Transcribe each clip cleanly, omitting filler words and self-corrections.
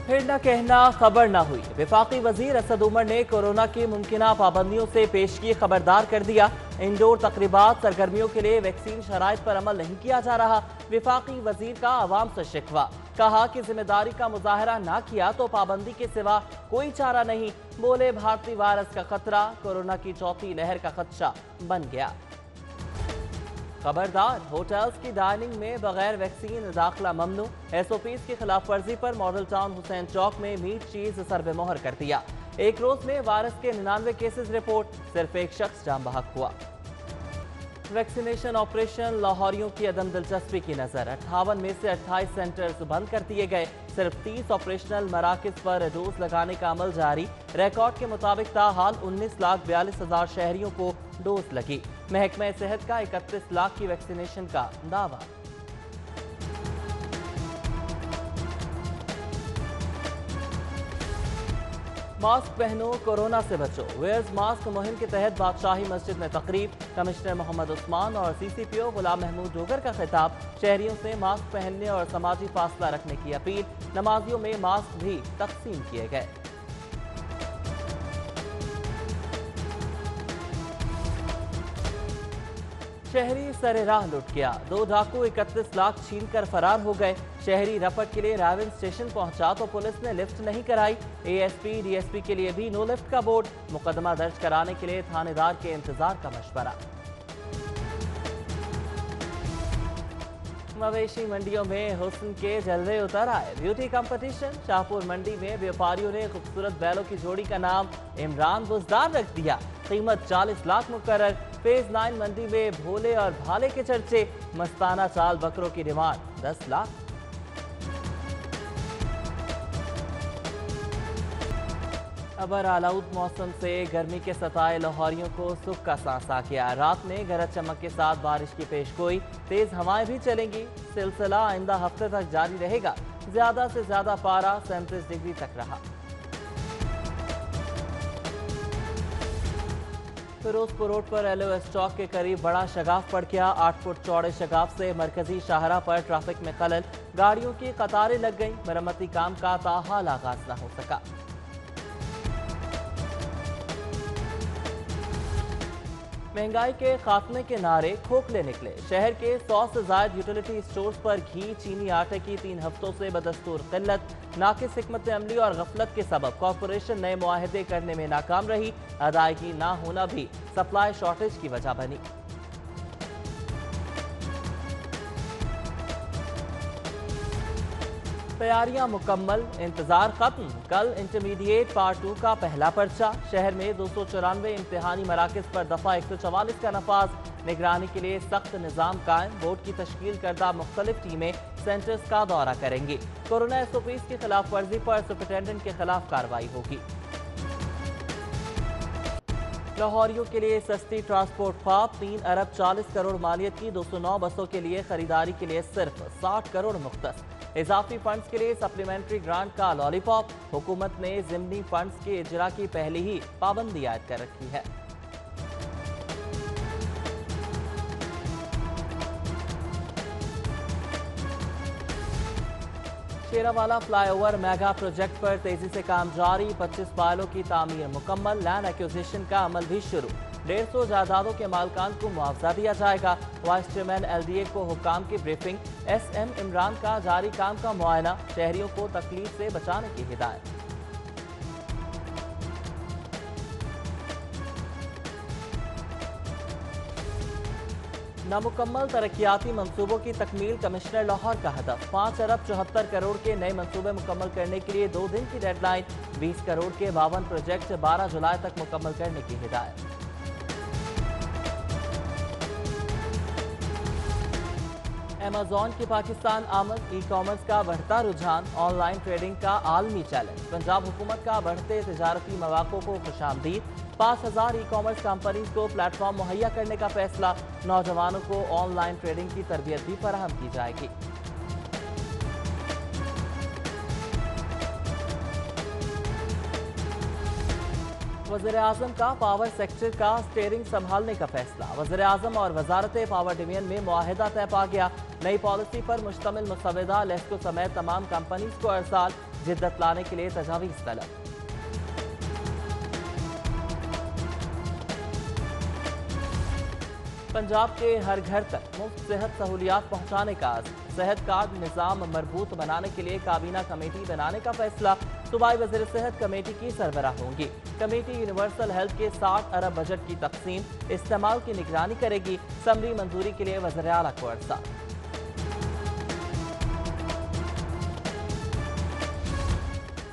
फिर न कहना खबर न हुई। वफाकी वजीर असद उमर ने कोरोना की मुमकिना पाबंदियों से पेशगी खबरदार कर दिया। इंडोर तकरीबात सरगर्मियों के लिए वैक्सीन शराइत पर अमल नहीं किया जा रहा। वफाकी वजीर का आवाम से शिकवा, कहा कि जिम्मेदारी का मुजाहरा ना किया तो पाबंदी के सिवा कोई चारा नहीं। बोले भारतीय वायरस का खतरा कोरोना की चौथी लहर का खदशा बन गया। खबरदार, होटल्स की डाइनिंग में बगैर वैक्सीन दाखिला ममनू। SOPs की खिलाफ वर्जी पर मॉडल टाउन हुसैन चौक में मीट चीज सरबे मोहर कर दिया। एक रोज में वायरस के 99 केसेस रिपोर्ट, सिर्फ एक शख्स जान बहक हुआ। वैक्सीनेशन ऑपरेशन लाहौरियों की अदम दिलचस्पी की नजर, 58 में से 28 सेंटर्स बंद कर दिए गए। सिर्फ 30 ऑपरेशनल मराकज पर डोज लगाने का अमल जारी। रिकॉर्ड के मुताबिक ताहाल 19,42,000 शहरियों को डोज लगी। महकमा सेहत का 31 लाख की वैक्सीनेशन का दावा। मास्क पहनो, कोरोना से बचो। वेयर्स मास्क मुहिम के तहत बादशाही मस्जिद में तकरीब। कमिश्नर मोहम्मद उस्मान और CCPO गुलाम महमूद डोगर का खिताब। शहरियों से मास्क पहनने और समाजी फासला रखने की अपील। नमाजियों में मास्क भी तकसीम किए गए। शहरी सरेराह लुट गया, 2 डाकू 31 लाख छीन कर फरार हो गए। शहरी रपट के लिए राविन स्टेशन पहुंचा तो पुलिस ने लिफ्ट नहीं कराई। ASP DSP के लिए भी नो लिफ्ट का बोर्ड। मुकदमा दर्ज कराने के लिए थानेदार के इंतजार का मशवरा। मवेशी मंडियों में हुस्न के जलवे उतर आए। ब्यूटी कंपटीशन, शाहपुर मंडी में व्यापारियों ने खूबसूरत बैलों की जोड़ी का नाम इमरान बुजदार रख दिया। कीमत 40 लाख मुकर्रर। फेज 9 मंडी में भोले और भाले के चर्चे। मस्ताना चाल बकरों की डिमांड 10 लाख। अबर आलाउद मौसम से गर्मी के सताए लाहौरियों को सुख का सांस आ गया। रात में गरज चमक के साथ बारिश की पेशगोई, तेज हवाएं भी चलेंगी। सिलसिला आइंदा हफ्ते तक जारी रहेगा। ज्यादा से ज्यादा पारा 37 डिग्री तक रहा। फिरोजपुर रोड पर LOS चौक के करीब बड़ा शगाफ पड़ गया। 8 फुट चौड़े शगाफ से मरकजी शाहराह पर ट्रैफिक में खलल, गाड़ियों की कतारें लग गईं। मरम्मती काम का ताहाल आगाज न हो सका। महंगाई के खात्मे के नारे खोखले निकले। शहर के 100 से ज्यादा यूटिलिटी स्टोर्स पर घी, चीनी, आटे की 3 हफ्तों से बदस्तूर किल्लत। नाकिस हिकमत अमली और गफलत के सबब कॉरपोरेशन नए मुआहदे करने में नाकाम रही। अदायगी ना होना भी सप्लाई शॉर्टेज की वजह बनी। तैयारियां मुकम्मल, इंतजार खत्म। कल इंटरमीडिएट पार्ट 2 का पहला पर्चा। शहर में 294 इम्तिहानी मराकज पर दफा 144 का नफाज। निगरानी के लिए सख्त निजाम कायम। बोर्ड की तश्कील करदा मुख्तलिफ टीमें सेंटर्स का दौरा करेंगी। कोरोना SOPs की खिलाफ वर्जी पर सुपरिटेंडेंट के खिलाफ कार्रवाई होगी। लाहौरियों के लिए सस्ती ट्रांसपोर्ट ख्वाब, 3 अरब 40 करोड़ मालियत की 209 बसों के लिए खरीदारी के लिए सिर्फ 60 करोड़ मुख्तस। इजाफी फंड्स के लिए सप्लीमेंट्री ग्रांट का लॉलीपॉप। हुकूमत ने जिमनी फंड्स के इजरा की पहले ही पाबंदी आयद कर रखी है। शेरावाला फ्लाईओवर मेगा प्रोजेक्ट पर तेजी से काम जारी। 25 पायलों की तामीर मुकम्मल। लैंड एक्विजिशन का अमल भी शुरू। 150 जायदादों के मालकान को मुआवजा दिया जाएगा। वाइस चेयरमैन LDA को हुकाम की ब्रीफिंग। SM इमरान का जारी काम का मुआयना। शहरियों को तकलीफ से बचाने की हिदायत। नामुकम्मल तरक्याती मंसूबों की तकमील कमिश्नर लाहौर का हदफ। 5 अरब 74 करोड़ के नए मंसूबे मुकम्मल करने के लिए 2 दिन की डेडलाइन। 20 करोड़ के 52 प्रोजेक्ट 12 जुलाई तक मुकम्मल करने की हिदायत। Amazon की पाकिस्तान आमद, ई-कॉमर्स का बढ़ता रुझान, ऑनलाइन ट्रेडिंग का आलमी चैलेंज। पंजाब हुकूमत का बढ़ते तजारती मौक़ों को खुशामदीद। 5000 ई-कॉमर्स कंपनीज को प्लेटफॉर्म मुहैया करने का फैसला। नौजवानों को ऑनलाइन ट्रेडिंग की तरबियत भी फराहम की जाएगी। वज़ीर-ए-आज़म का पावर सेक्टर का स्टीयरिंग संभालने का फैसला। वज़ीर-ए-आज़म और वज़ारत पावर डिवीजन में मुआहिदा तय पा गया। नई पॉलिसी पर मुश्तमिल मुसवदा लेस्को समेत तमाम कंपनीज को अरसाल, जिद्दत लाने के लिए तजावीज़ तलब। पंजाब के हर घर तक मुफ्त सेहत सहूलियात पहुंचाने का अज़्म, सेहत कार्ड निज़ाम मरबूत बनाने के लिए काबीना कमेटी बनाने का फैसला। सूबाई वज़ीर सेहत कमेटी की सरबराह होंगी। कमेटी यूनिवर्सल हेल्थ के 60 अरब बजट की तकसीम, इस्तेमाल की निगरानी करेगी। समरी मंजूरी के लिए वज़ीर आला को अरसाल।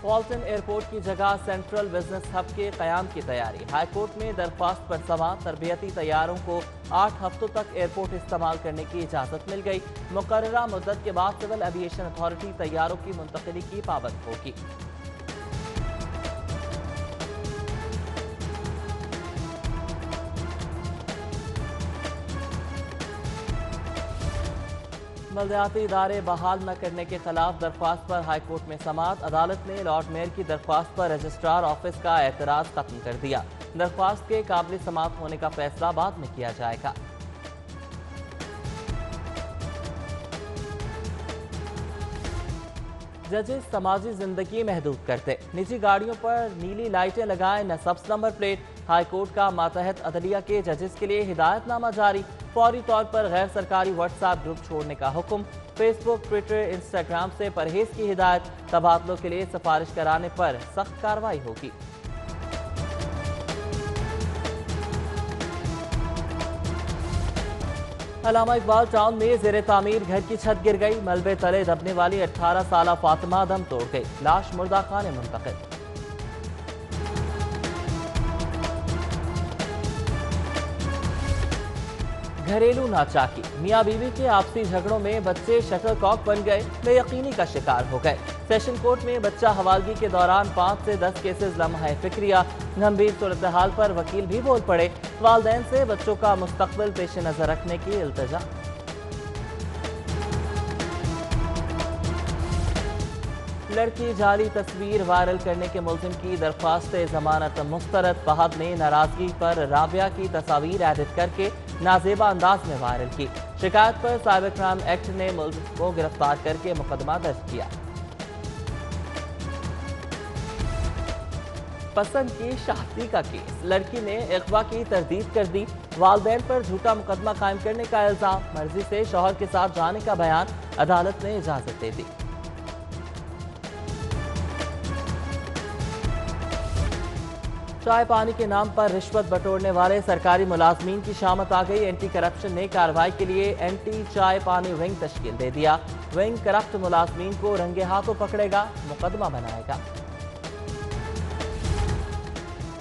वाल्टन एयरपोर्ट की जगह सेंट्रल बिजनेस हब के कयाम की तैयारी। हाईकोर्ट में दरख्वास्त पर समा तरबियती तैयारों को 8 हफ्तों तक एयरपोर्ट इस्तेमाल करने की इजाज़त मिल गई। मुकर्ररा मुद्दत के बाद सिविल एविएशन अथॉरिटी तैयारों की मुंतकिली की पाबंद होगी। बल्दियाती इदारे बहाल न करने के खिलाफ दरख्वास्त पर हाईकोर्ट में समाअत। अदालत ने लॉर्ड मेयर की दरख्वास्त पर रजिस्ट्रार ऑफिस का एतराज खत्म कर दिया। दरख्वास्त के काबिल समाअत होने का फैसला बाद में किया जाएगा। जजेस समाजी जिंदगी महदूद करते, निजी गाड़ियों पर नीली लाइटें लगाएं न सब्ज नंबर प्लेट। हाईकोर्ट का मातहत अदलिया के जजेस के लिए हिदायतनामा जारी। फौरी तौर पर गैर सरकारी व्हाट्सएप ग्रुप छोड़ने का हुक्म। फेसबुक, ट्विटर, इंस्टाग्राम से परहेज की हिदायत। तबादलों के लिए सिफारिश कराने पर सख्त कार्रवाई होगी। अल्लामा इकबाल टाउन में जेर तामीर घर की छत गिर गई। मलबे तले दबने वाली 18 साला फातिमा दम तोड़ गई। लाश मुर्दा खाने मुंतकिल। घरेलू नाचाकी, मियाँ बीवी के आपसी झगड़ों में बच्चे शटल कॉक बन गए, बेयकीनी का शिकार हो गए। सेशन कोर्ट में बच्चा हवालगी के दौरान 5 से 10 केसेस लम्हा फिक्रिया। गंभीर सूरत हाल पर वकील भी बोल पड़े। वालदैन से बच्चों का मुस्तकबिल पेश नजर रखने की इल्तिजा। लड़की जाली तस्वीर वायरल करने के मुल्जिम की दरख्वास्त जमानत मुस्तरद। फहद ने नाराजगी पर राबिया की तस्वीर एडिट करके नाजेबा अंदाज में वायरल की। शिकायत पर साइबर क्राइम एक्ट ने मुल्जिम को गिरफ्तार करके मुकदमा दर्ज किया। पसंद की शादी का केस, लड़की ने अगवा की तरदीद कर दी। वालदैन पर झूठा मुकदमा कायम करने का इल्जाम, मर्जी से शौहर के साथ जाने का बयान, अदालत ने इजाजत दे दी। चाय पानी के नाम पर रिश्वत बटोरने वाले सरकारी मुलाजमीन की शामत आ गई। एंटी करप्शन ने कार्रवाई के लिए एंटी चाय पानी विंग तश्कील दे दिया। विंग करप्ट मुलाजमीन को रंगे हाथों पकड़ेगा, मुकदमा बनाएगा।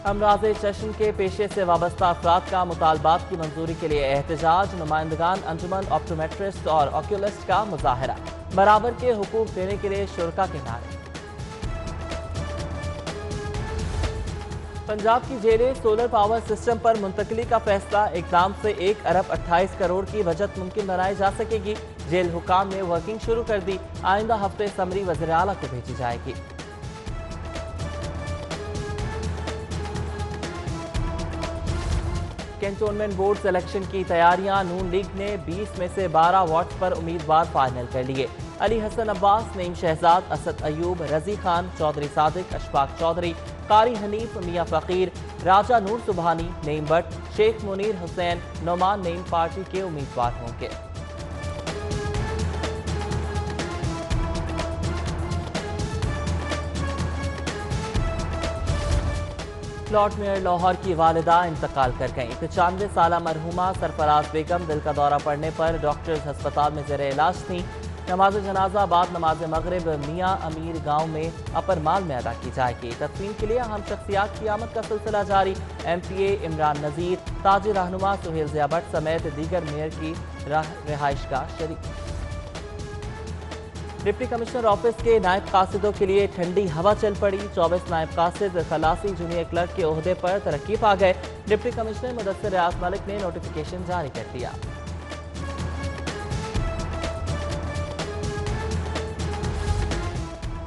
अमराज चश्म के पेशे से वाबस्ता अफराद का मुतालबात की मंजूरी के लिए एहतजाज। नुमाइंदगान अंजुमन ऑप्टोमेट्रिस्ट और ऑक्यूलिस्ट का मुजाहरा। बराबर के हुकूक देने के लिए शुरा के नारे। पंजाब की जेलें सोलर पावर सिस्टम पर मुंतकली का फैसला। इकदाम से 1 अरब 28 करोड़ की बचत मुमकिन बनाई जा सकेगी। जेल हुकाम ने वर्किंग शुरू कर दी। आइंदा हफ्ते समरी वज़ीर आला को भेजी जाएगी। कैंटोनमेंट बोर्ड सिलेक्शन की तैयारियां। नून लीग ने 20 में से 12 वार्ड्स पर उम्मीदवार फाइनल कर लिए। अली हसन अब्बास, नईम शहजाद, असद अयूब, रजी खान, चौधरी सादिक, अशफाक चौधरी, कारी हनीफ, मियाँ फ़कीर, राजा नूर सुबहानी, नईम भट्ट, शेख मुनीर हुसैन, नोमान नईम पार्टी के उम्मीदवार होंगे। लॉर्ड मेयर लाहौर की वालिदा इंतकाल कर गईं। 95 साला मरहूमा सरफराज बेगम दिल का दौरा पड़ने पर डॉक्टर्स अस्पताल में ज़ेर इलाज थी। नमाज जनाजा बाद नमाज मगरिब मियाँ अमीर गांव में अपर माल में अदा की जाएगी। तदफीन के लिए अहम शख्सियात की आमद का सिलसिला जारी। MPA इमरान नज़ीर, ताजी रहनुमा सुहेल ज़िया भट्ट समेत दीगर मेयर की रिहाइश का शरीक। डिप्टी कमिश्नर ऑफिस के नायब कासिदों के लिए ठंडी हवा चल पड़ी। 24 नायब कासिद खलासी जूनियर क्लर्क के ओहदे पर तरक्की पा गए। डिप्टी कमिश्नर मुदस्सिर रियाज मलिक ने नोटिफिकेशन जारी कर दिया।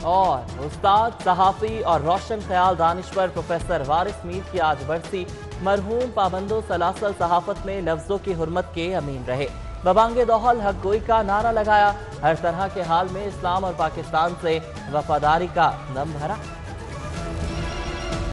और उस्ताद, सहाफ़ी और रोशन ख्याल दानिश्वर प्रोफेसर वारिस मीर की आज बरसी। मरहूम पाबंदो सलासल सहाफत में लफ्जों की हुर्मत के अमीन रहे। बबांगे दोहल हक गोई का नारा लगाया। हर तरह के हाल में इस्लाम और पाकिस्तान से वफादारी का दम भरा।